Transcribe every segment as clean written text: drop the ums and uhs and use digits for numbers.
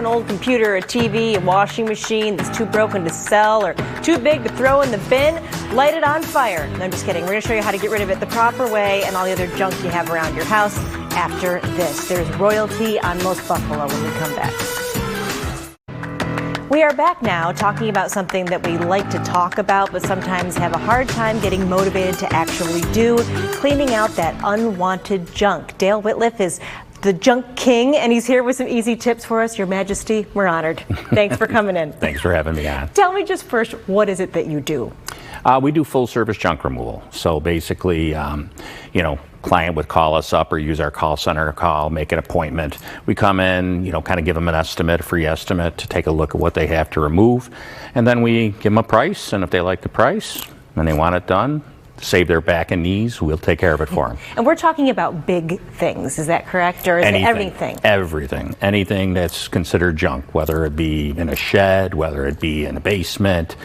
an old computer, a TV, a washing machine that's too broken to sell or too big to throw in the bin, light it on fire. No, I'm just kidding. We're going to show you how to get rid of it the proper way and all the other junk you have around your house after this. There's royalty on Most Buffalo when we come back. We are back now talking about something that we like to talk about but sometimes have a hard time getting motivated to actually do, cleaning out that unwanted junk. Dale Wittlief is the junk king, and he's here with some easy tips for us. Your Majesty, we're honored. Thanks for coming in. Thanks for having me on. Tell me just first, what is it that you do? We do full service junk removal. So basically, client would call us up or use our call center call, make an appointment. We come in, kind of give them an estimate, a free estimate to take a look at what they have to remove. And then we give them a price. And if they like the price and they want it done, save their back and knees, we'll take care of it for them. And we're talking about big things, is that correct? Or is it everything? Everything. Anything that's considered junk, whether it be in a shed, whether it be in a basement,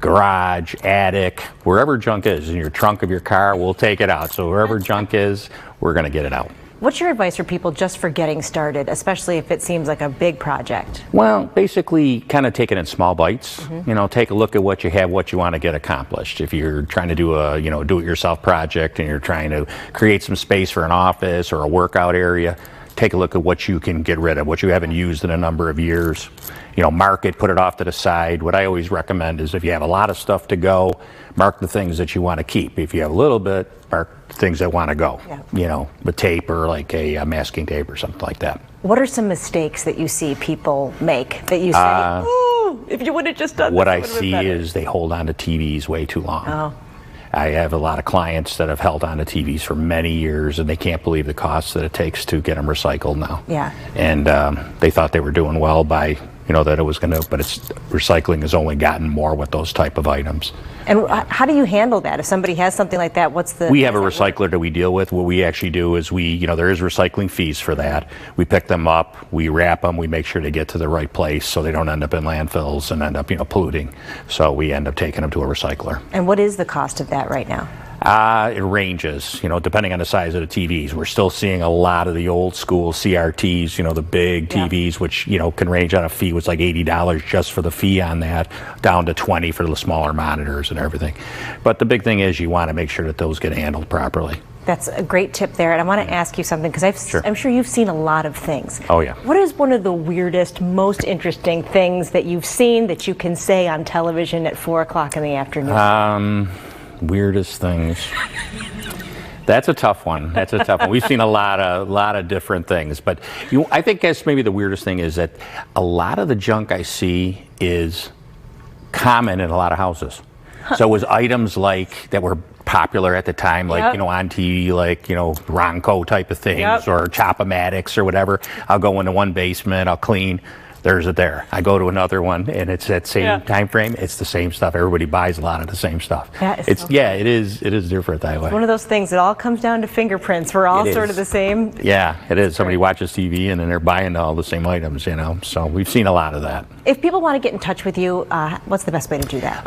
garage, attic, wherever junk is, in your trunk of your car, we'll take it out. So wherever junk is, we're going to get it out. What's your advice for people just for getting started, especially if it seems like a big project? Well, basically kind of take it in small bites. Take a look at what you have, what you want to get accomplished. If you're trying to do a do-it-yourself project and you're trying to create some space for an office or a workout area, take a look at what you can get rid of, what you haven't used in a number of years. Mark it, put it off to the side. What I always recommend is if you have a lot of stuff to go, mark the things that you want to keep. If you have a little bit, mark the things that want to go. Yeah. With tape or like a masking tape or something like that. What are some mistakes that you see people make that you say, ooh, if you would have just done what this, I see is they hold on to TVs way too long. Oh. I have a lot of clients that have held on to TVs for many years, and they can't believe the cost that it takes to get them recycled now. Yeah. And they thought they were doing well by, that it was going to, but recycling has only gotten more with those type of items. And how do you handle that? If somebody has something like that, We have a recycler that we deal with. What we actually do is there is recycling fees for that. We pick them up, we wrap them, we make sure they get to the right place so they don't end up in landfills and end up, polluting. So we end up taking them to a recycler. And what is the cost of that right now? It ranges, depending on the size of the TVs. We're still seeing a lot of the old school CRTs, the big TVs, which, can range on a fee was like $80 just for the fee on that, down to $20 for the smaller monitors and everything. But the big thing is you want to make sure that those get handled properly. That's a great tip there. And I want to ask you something because I'm sure you've seen a lot of things. Oh, yeah. What is one of the weirdest, most interesting things that you've seen that you can say on television at 4 o'clock in the afternoon? Weirdest things. That's a tough one. We've seen a lot of different things, but I think that's maybe the weirdest thing is that a lot of the junk I see is common in a lot of houses. So it was items like that were popular at the time, like on TV, like Ronco type of things or Chop-O-Matics or whatever. I'll go into one basement, I'll clean. There's it there. I go to another one, and it's that same time frame. It's the same stuff. Everybody buys a lot of the same stuff. It is different that way. It's one of those things. It all comes down to fingerprints. We're all sort of the same. Yeah, it is. Somebody watches TV, and then they're buying all the same items. So we've seen a lot of that. If people want to get in touch with you, what's the best way to do that?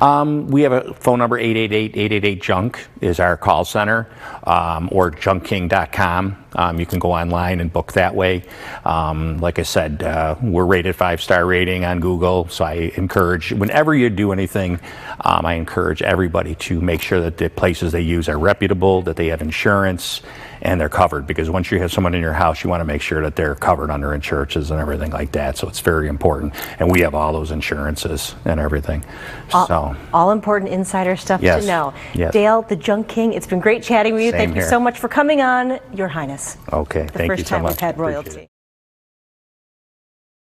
We have a phone number 888-888-JUNK is our call center, or junkking.com. You can go online and book that way. Like I said, we're rated 5-star rating on Google, so I encourage, whenever you do anything, I encourage everybody to make sure that the places they use are reputable, that they have insurance, and they're covered. Because once you have someone in your house, you want to make sure that they're covered under insurances and everything like that. So it's very important. And we have all those insurances and everything. All important insider stuff to know. Yes. Dale, the Junk King, it's been great chatting with you. Thank you so much for coming on, Your Highness. Okay, thank you so much. The first time we've had royalty.